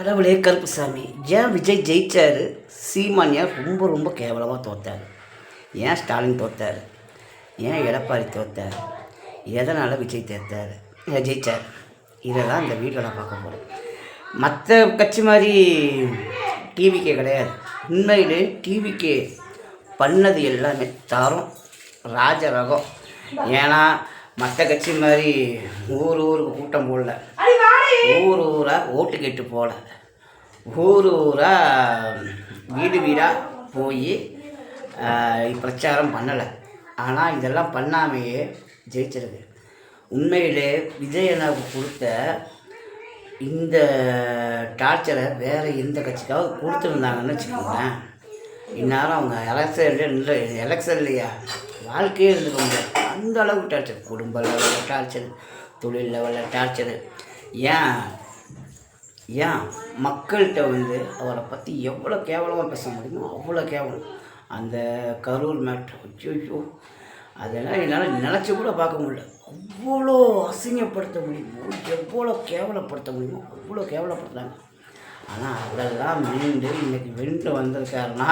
கடவுளே கருப்புசாமி, ஏன் விஜய் ஜெயிச்சாரு? சீமான் ஏன் ரொம்ப ரொம்ப கேவலமாக தோத்தார்? ஏன் ஸ்டாலின் தோத்தார்? ஏன் எடப்பாடி தோத்தார்? எதனால் விஜய் ஜெயித்தார்? இதெல்லாம் இந்த வீடியோவில் பார்க்க போகிறோம். மற்ற கட்சி மாதிரி டிவிக்கே கிடையாது. உண்மையிலே டிவிக்கே பண்ணது எல்லாமே தரம், ராஜ ரகம். ஏன்னா மற்ற கட்சி மாதிரி ஊருக்கு கூட்டம் போடல, ஊராக ஓட்டு கேட்டு போகல, ஊராக வீடு வீடாக போய் பிரச்சாரம் பண்ணலை. ஆனால் இதெல்லாம் பண்ணாமையே ஜெயிச்சிருக்கு. உண்மையிலே விஜய் அண்ணாவுக்கு கொடுத்த இந்த டார்ச்சரை வேறு எந்த கட்சிக்காவது கொடுத்துருந்தாங்கன்னு வச்சுக்கோங்களேன், இந்நேரம் அவங்க எலெக்ஷன்லையா வாழ்க்கையே இருந்துக்க முடியாது. அந்த அளவுக்கு டார்ச்சர், குடும்ப லெவலில் டார்ச்சர், தொழில் லெவலில் டார்ச்சரு. ஏன் மக்கள்கிட்ட அவரை பற்றி எவ்வளோ கேவலமாக பேச முடியுமோ அவ்வளோ கேவலம். அந்த கரூர் மேட்ரு, அச்சோ, அதெல்லாம் என்னால் நினச்சி கூட பார்க்க முடியல. அவ்வளோ அசிங்கப்படுத்த முடியுமோ, எவ்வளோ கேவலப்படுத்த முடியுமோ அவ்வளோ கேவலப்படுத்துகிறாங்க. ஆனால் அதெல்லாம் மீண்டு இன்றைக்கி வென்று வந்திருக்காருன்னா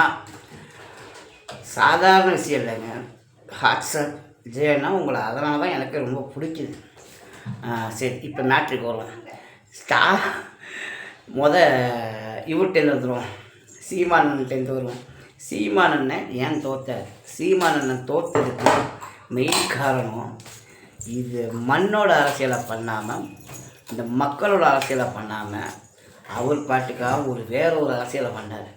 சாதாரண விஷயம் இல்லைங்க. ஹாட்ஸப் விஜயன்னா உங்களை அதனால தான் எனக்கு ரொம்ப பிடிக்குது. சரி, இப்போ மேட்ருக்கு வருவோம். இவர்கிட்டேருந்து வந்துடுவோம், சீமானன்ட்டேருந்து வருவோம். சீமானண்ணன் ஏன் தோத்தார்? சீமானண்ணன் தோற்றதுக்கு மெயின் காரணம் இது மண்ணோட அரசியலை பண்ணாமல், இந்த மக்களோட அரசியலை பண்ணாமல் அவர் பாட்டுக்காக வேற ஒரு அரசியலை பண்ணார்.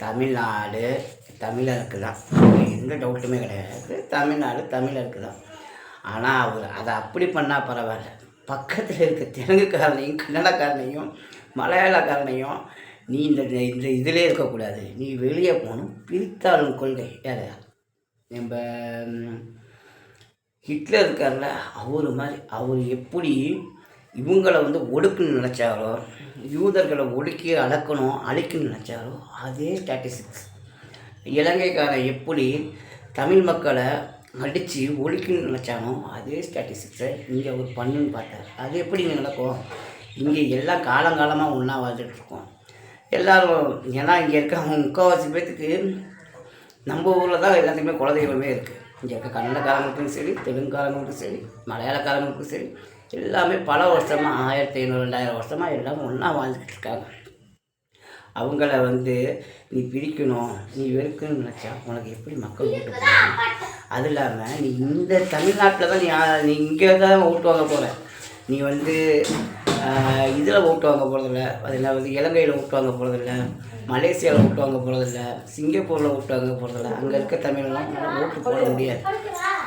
தமிழ்நாடு தமிழருக்கு தான், எந்த டவுட்டுமே கிடையாது. தமிழ்நாடு தமிழருக்கு தான். ஆனால் அவர் அதை அப்படி பண்ணால் பரவாயில்ல, பக்கத்தில் இருக்க தெலுங்குக்காரனையும் கன்னடக்காரனையும் மலையாளக்காரனையும் நீ இந்த இதிலே இருக்கக்கூடாது, நீ வெளியே போகணும், பிரித்தாளும் கொள்கை. யார்? நம்ம ஹிட்லர் இருக்கார்ல, அவர் மாதிரி. அவர் எப்படி இவங்களை ஒடுக்குன்னு நினச்சாரோ, யூதர்களை ஒடுக்கி அழிக்கணும்னு நினச்சாரோ அதே ஸ்டாட்டிஸ்டிக்ஸ். இலங்கைக்காரன் எப்படி தமிழ் மக்களை அடித்து ஒழிக்கணும்னு நினச்சானோ அதே ஸ்டாட்டிஸ்டிக்ஸை இங்கே அவர் பண்ணுன்னு பார்த்தார். அது எப்படி நடக்கும்? இங்கே எல்லாம் காலங்காலமாக ஒன்றா வாழ்ந்துட்டுருக்கோம் எல்லோரும். ஏன்னா இங்கே இருக்க முக்கால்வாசி பேர்த்துக்கு நம்ம ஊரில் தான் எல்லாத்துக்குமே குலதெய்வமே இருக்குது. இங்கே இருக்க கன்னடக்காரங்களுக்கும் சரி, தெலுங்குக்காரங்களுக்கும் சரி, மலையாளக்காரங்களுக்கும் சரி, எல்லாமே பல வருஷமாக 1500 2000 வருஷமாக எல்லாம் ஒன்றா வாழ்ந்துக்கிட்டு இருக்காங்க. அவங்கள நீ பிரிக்கணும், நீ வெறுக்கணும்னு நினச்சா உனக்கு எப்படி மக்கள் ஓட்டு போகணும்? அது இல்லாமல் நீ இந்த தமிழ்நாட்டில் தான் நீ இங்கே தான் ஓட்டு வாங்க போகிற. நீ இதில் ஓட்டு வாங்க போகிறதில்ல, அதில் இலங்கையில் ஓட்டு வாங்க போகிறதில்ல, மலேசியாவில் ஓட்டு வாங்க போகிறதில்ல, சிங்கப்பூரில் ஓட்டு வாங்க போகிறதில்ல. அங்கே இருக்க தமிழெலாம் ஓட்டு போட முடியாது.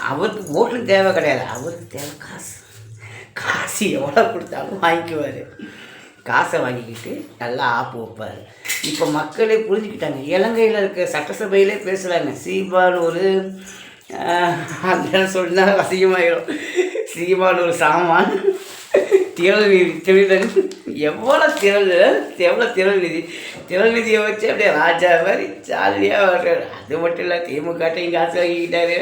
அவருக்கு ஓட்டு தேவை கிடையாது, அவருக்கு தேவை காசு எவ்வளோ கொடுத்தாலும் வாங்கிக்குவார். காசை வாங்கிக்கிட்டு நல்லா ஆப்பு வைப்பார். இப்போ மக்களே புரிஞ்சுக்கிட்டாங்க. இலங்கையில் இருக்க சட்டசபையிலே பேசுகிறாங்க. சீமான் அந்த சொன்னால் அசிங்கமாயிடும். சீமான் ஒரு சாமான், திருடன். எவ்வளோ திரள் நிதியை வச்சு அப்படியே ராஜா மாதிரி ஜாலியாக வர்றாரு. அது மட்டும் இல்லை, திமுகட்டையும் காசு வாங்கிக்கிட்டாரு.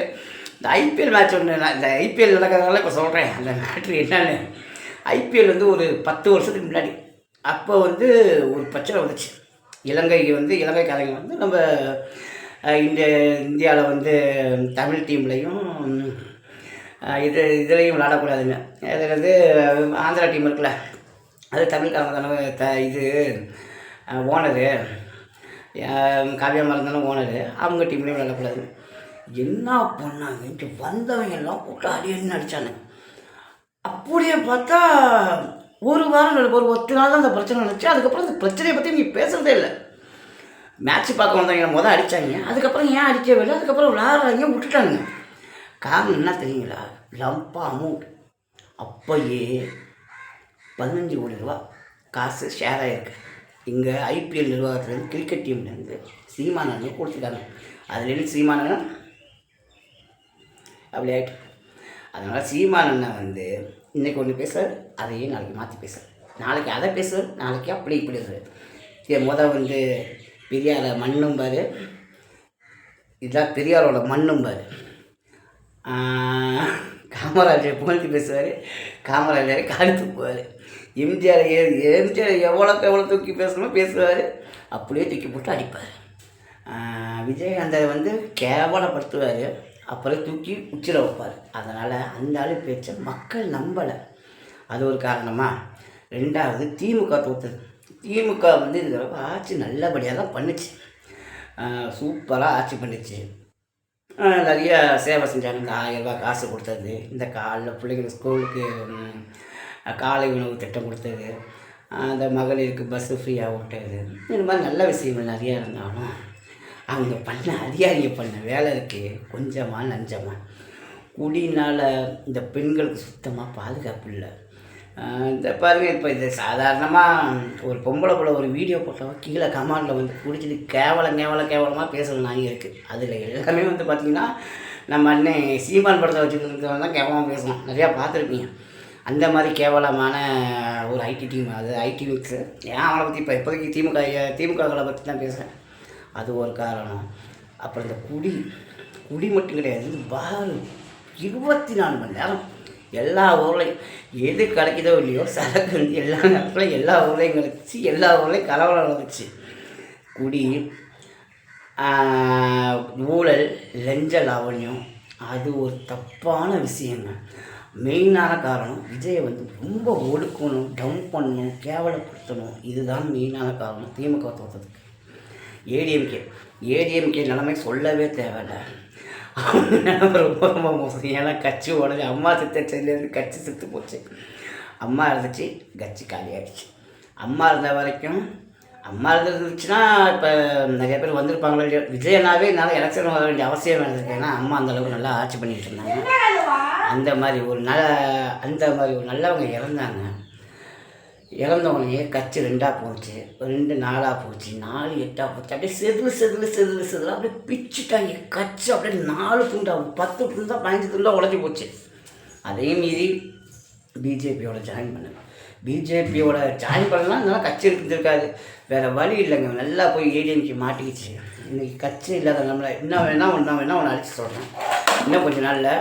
இந்த ஐபிஎல் மேட்ச் ஒன்று, இந்த ஐபிஎல் நடக்கிறதுனால இப்போ சொல்கிறேன் அந்த மேட்ரு என்னென்னு. ஐபிஎல் ஒரு 10 வருஷத்துக்கு முன்னாடி அப்போ ஒரு பிரச்சனை வந்துச்சு. இலங்கைக்காரங்க நம்ம இந்தியாவில் தமிழ் டீம்லேயும் இதுலேயும் விளாடக்கூடாதுங்க. அதாவது ஆந்திரா டீம் இருக்குல்ல, அது தமிழ்காரங்க தானே ஓனரு, காவியமாக இருந்தாலும் ஓனரு, அவங்க டீம்லேயும் விளாடக்கூடாது. என்ன பண்ணாங்க, இங்கே வந்தவங்க எல்லாம் போட்டு அடியடின்னு அடித்தாங்க. அப்படியே பார்த்தா ஒரு வாரம் ஒரு 10 நாள் தான் அந்த பிரச்சனை நடந்துச்சு. அதுக்கப்புறம் அந்த பிரச்சனையை பற்றி நீங்கள் பேசுகிறதே இல்லை. மேட்ச் பார்க்க வந்தவங்க அடித்தாங்க, அதுக்கப்புறம் ஏன் அடிக்கவே இல்லை, அதுக்கப்புறம் விளாட்றாங்க, விட்டுட்டாங்க. காரணம் என்ன தெரியுங்களா? லம்பாக அமௌண்ட் அப்போயே 15 கோடி ரூபா காசு ஷேர் ஆகிருக்கு. இங்கே ஐபிஎல் நிர்வாகத்துலேருந்து, கிரிக்கெட் டீம்லேருந்து சீமானண்ணே கொடுத்துட்டாங்க. அதுலேருந்து சீமானண்ணன் அப்படி ஆகிட்டு. அதனால் சீமானண்ணன் இன்றைக்கி ஒன்று பேசுவார், அதையே நாளைக்கு மாற்றி பேசுவார், நாளைக்கு அதை பேசுவார், நாளைக்கு அப்படி இப்படி பேசுவார். பெரியாரை மண்ணும்பார், இதுதான் பெரியாரோட மண்ணும்பார். காமராஜரை புகழ்ந்து பேசுவார், காமராஜரை காலத்துக்கு போவார். எம்ஜிஆர் எம்ஜிஆர் எவ்வளோக்கு எவ்வளோ தூக்கி பேசணுமோ பேசுவார், அப்படியே தூக்கி போட்டு அடிப்பார். விஜயகாந்தை வந்து கேவலப்படுத்துவார், அப்புறம் தூக்கி உச்சியில் வைப்பார். அதனால் அந்த ஆள் பேச்சை மக்கள் நம்பலை. அது ஒரு காரணமாக. ரெண்டாவது திமுக தோற்றது. திமுக வந்து இந்த தடவை ஆட்சி நல்லபடியாக தான் பண்ணிச்சு, சூப்பராக ஆட்சி பண்ணிச்சு. நிறைய சேவை செஞ்சாங்க. இந்த 1000 ரூபா காசு கொடுத்தது, இந்த காலைல பிள்ளைங்களுக்கு ஸ்கூலுக்கு காலை உணவு திட்டம் கொடுத்தது, அந்த மகளிருக்கு பஸ்ஸு ஃப்ரீயாக விட்டது, இந்த மாதிரி நல்ல விஷயங்கள் நிறையா இருந்தாலும் அவங்க பண்ண அதிகாரிங்க பண்ண வேலை இருக்குது கொஞ்சமாக நஞ்சமாக. குடினால் இந்த பெண்களுக்கு சுத்தமாக பாதுகாப்பு இல்லை. இந்த பாருங்கள், இப்போ இது சாதாரணமாக ஒரு பொம்பளை போல ஒரு வீடியோ போட்டோம், கீழே கமாண்டில் வந்து குடிச்சிட்டு கேவலமாக பேசணும் நாங்கள் இருக்குது. அதில் எல்லாமே வந்து பார்த்திங்கன்னா நம்ம அண்ணன் சீமான் படத்தை வச்சுருக்கிறவங்க தான் கேவலமாக பேசணும், நிறையா பார்த்துருப்பீங்க. அந்த மாதிரி கேவலமான ஒரு ஐடி டீம், அது ஐடி மிக்ஸு. ஏன் அவளை பற்றி இப்போ இப்போதைக்கு திமுகவை பற்றி தான் பேசுகிறேன். அது ஒரு காரணம். அப்புறம் இந்த குடி மட்டும் கிடையாது, பாரு 24 மணி நேரம் எல்லா ஊர்லேயும் எது கிடைக்குதோ இல்லையோ சரக்கு வந்து எல்லா நேரத்துலையும் எல்லா ஊர்லேயும் கிடச்சி, எல்லா ஊர்லேயும் கலவரம் நடந்துச்சு. குடி, ஊழல், லஞ்ச லாவண்யம், அது ஒரு தப்பான விஷயங்க. மெயினான காரணம் விஜயை வந்து ரொம்ப ஒடுக்கணும், டவுன் பண்ணணும், கேவலப்படுத்தணும். இதுதான் மெயினான காரணம் திமுக தோற்றதுக்கு. ஏடிஎம்கே நிலைமை சொல்லவே தேவையில்லை. ரொம்ப ரொம்ப மோசம். ஏன்னா கட்சி உடனே அம்மா செத்துலேருந்து கட்சி செத்து போச்சு. அம்மா இருந்துச்சு, கட்சி காலி ஆகிடுச்சு. அம்மா இருந்த வரைக்கும் அம்மா இருந்துச்சுன்னா இப்போ நிறைய பேர் வந்திருப்பாங்களோ இல்லையோ. விஜயனாவே என்னால் எலெக்ஷன் வர வேண்டிய அவசியம் இருந்திருக்கு. ஏன்னா அம்மா அந்தளவுக்கு நல்லா ஆட்சி பண்ணிகிட்டு இருந்தாங்க. அந்த மாதிரி ஒரு நல்லவங்க இறந்தாங்க. இறந்தவனையே கட்சி 2ஆக போச்சு, 2 4ஆக போச்சு, 4 8ஆக போச்சு. அப்படியே செதில் அப்படியே பிச்சுட்டாங்க கட்சி. அப்படியே 4 துண்டாக 10 துண்டா 15 துண்டாக உடஞ்சி போச்சு. அதையும் மீறி பிஜேபியோட ஜாயின் பண்ணுங்க. பிஜேபியோட ஜாயின் பண்ணலாம், நல்லா கட்சி இருந்திருக்காது. வேறு வழி இல்லைங்க. நல்லா போய் ஏடிஎம்கே மாட்டிக்கிச்சு. இன்றைக்கி கட்சி இல்லாத நம்மளை இன்னும் வேணால் ஒன்று அழைச்சி சொல்கிறேன். இன்னும் கொஞ்சம் நாளில்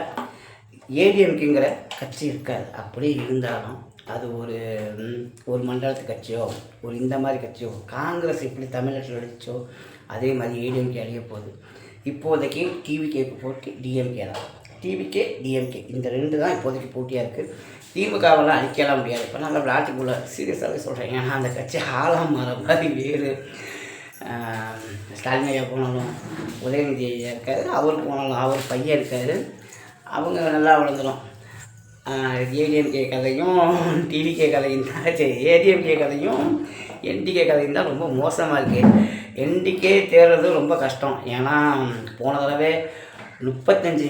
ஏடிஎம்கேங்கிற கட்சி இருக்காது. அப்படியே இருந்தாலும் அது ஒரு மண்டலத்து கட்சியோ, ஒரு இந்த மாதிரி கட்சியோ, காங்கிரஸ் எப்படி தமிழ்நாட்டில் அழிச்சோ அதே மாதிரி ஏடிஎம்கே அழிய போகுது. இப்போதைக்கு டிவிகேக்கு போட்டி டிஎம்கே தான். டிஎம்கே இந்த 2 தான் இப்போதைக்கு போட்டியாக இருக்குது. திமுகவெல்லாம் அழிக்கலாம் முடியாது. இப்போ நல்லா விளையாட்டுக்குள்ளே சீரியஸாகவே சொல்கிறேன். ஏன்னா அந்த கட்சி ஆளாக மாற மாதிரி வேறு. ஸ்டாலின் ஐயா போனாலும், உதயநிதி ஐயா இருக்காரு, அவர் போனாலும் அவர் பையன் இருக்கார், அவங்க நல்லா வளர்ந்துடும். ஏடிஎம்கே கதையும் டிவிகே கதையும் தான். சரி, ஏடிஎம்கே கதையும் என்டிகே கதையும் தான் ரொம்ப மோசமாக இருக்குது. என்டிகே தேர்றது ரொம்ப கஷ்டம். ஏன்னா போன தடவை 43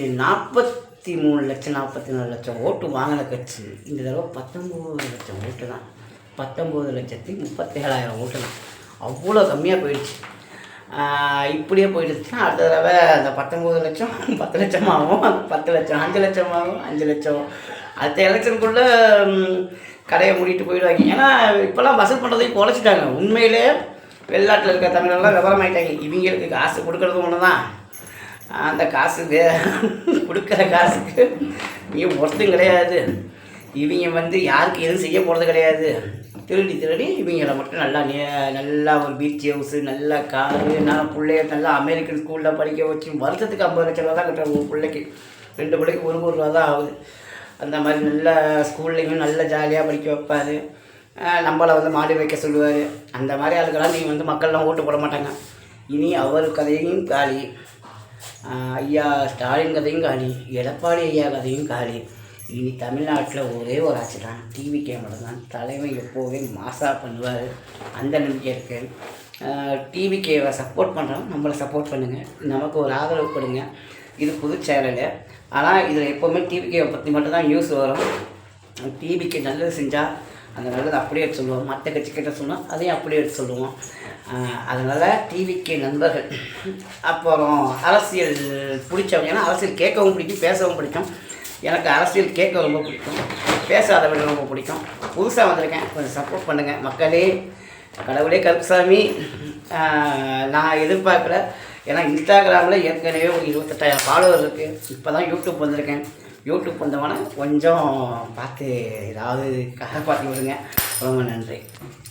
லட்சம் 44 லட்சம் ஓட்டு வாங்கின கட்சி இந்த தடவை 19 லட்சம் ஓட்டு தான். 19,37,000 ஓட்டு தான். அவ்வளோ கம்மியாக போயிடுச்சு. இப்படியே போயிடுச்சுன்னா அடுத்த தடவை அந்த 19 லட்சம் 10 லட்சமாகவும், 10 லட்சம் 5 லட்சமாகவும், 5 லட்சம் அடுத்த எலெக்ஷனுக்குள்ளே கடையை மூடிட்டு போயிடுவாங்க. ஏன்னா இப்போல்லாம் வசூல் பண்ணுறதையும் குறைச்சிட்டாங்க. உண்மையிலே வெளிநாட்டில் இருக்க தமிழெல்லாம் விவரம் ஆகிட்டாங்க. இவங்களுக்கு காசு கொடுக்குறது ஒன்று தான். அந்த காசு கொடுக்குற காசுக்கு இவங்க ஒருத்தம் கிடையாது. இவங்க வந்து யாருக்கு எதுவும் செய்ய போகிறது கிடையாது. திருடி இவங்களை மட்டும் நல்லா ஒரு பீச் ஹவுஸு, நல்ல காரு, நான் பிள்ளைய நல்லா அமெரிக்கன் ஸ்கூலில் படிக்க வச்சு வருஷத்துக்கு 50 லட்சம் ரூபா தான் கட்டுறாங்க. ஒரு பிள்ளைக்கு 2 பிள்ளைக்கு 1 கோடி ரூபா தான் ஆகுது. அந்த மாதிரி நல்ல ஸ்கூல்லையும் நல்ல ஜாலியாக படிக்க வைப்பார். நம்மளை வந்து மாடி வைக்க சொல்லுவார். அந்த மாதிரி ஆளுக்கெல்லாம் நீங்கள் வந்து மக்கள்லாம் ஓட்டு போட மாட்டாங்க. இனி அவர் கதையும் காலி, ஐயா ஸ்டாலின் கதையும் காலி, எடப்பாடி ஐயா கதையும் காலி. இனி தமிழ்நாட்டில் ஒரே ஒரு ஆட்சி தான், டிவிகே மட்டும்தான். தலைமை எப்போவே மாசாக பண்ணுவார், அந்த நம்பிக்கை இருக்குது. டிவிகேவை சப்போர்ட் பண்ணுறோம், நம்மளை சப்போர்ட் பண்ணுங்கள், நமக்கு ஒரு ஆதரவு கொடுங்க. இது புது சேனலு. ஆனால் இதில் எப்போவுமே டிவிகேவை பற்றி மட்டும்தான் நியூஸ் வரும். டிவிகே நல்லது செஞ்சால் அந்த நல்லது அப்படியே எடுத்து சொல்லுவோம், மற்ற கட்சிக்கிட்ட சொன்னால் அதையும் அப்படியே எடுத்து சொல்லுவோம். அதனால் டிவிகே நண்பர்கள், அப்புறம் அரசியல் பிடிச்சவங்க, ஏன்னா அரசியல் கேட்கவும் பிடிக்கும், பேசவும் பிடிக்கும். எனக்கு அரசியல் கேட்க ரொம்ப பிடிக்கும், பேசாத விட ரொம்ப பிடிக்கும். புதுசாக வந்திருக்கேன், கொஞ்சம் சப்போர்ட் பண்ணுங்கள் மக்களே. கடவுளே கருப்புசாமி, நான் எதிர்பார்க்கல. ஏன்னா இன்ஸ்டாகிராமில் ஏற்கனவே ஒரு 28,000 ஃபாலோவர் இருக்குது. இப்போ தான் யூடியூப் வந்திருக்கேன். யூடியூப் வந்தவன கொஞ்சம் பார்த்து ஏதாவது காப்பாற்றி விடுங்க. ரொம்ப நன்றி.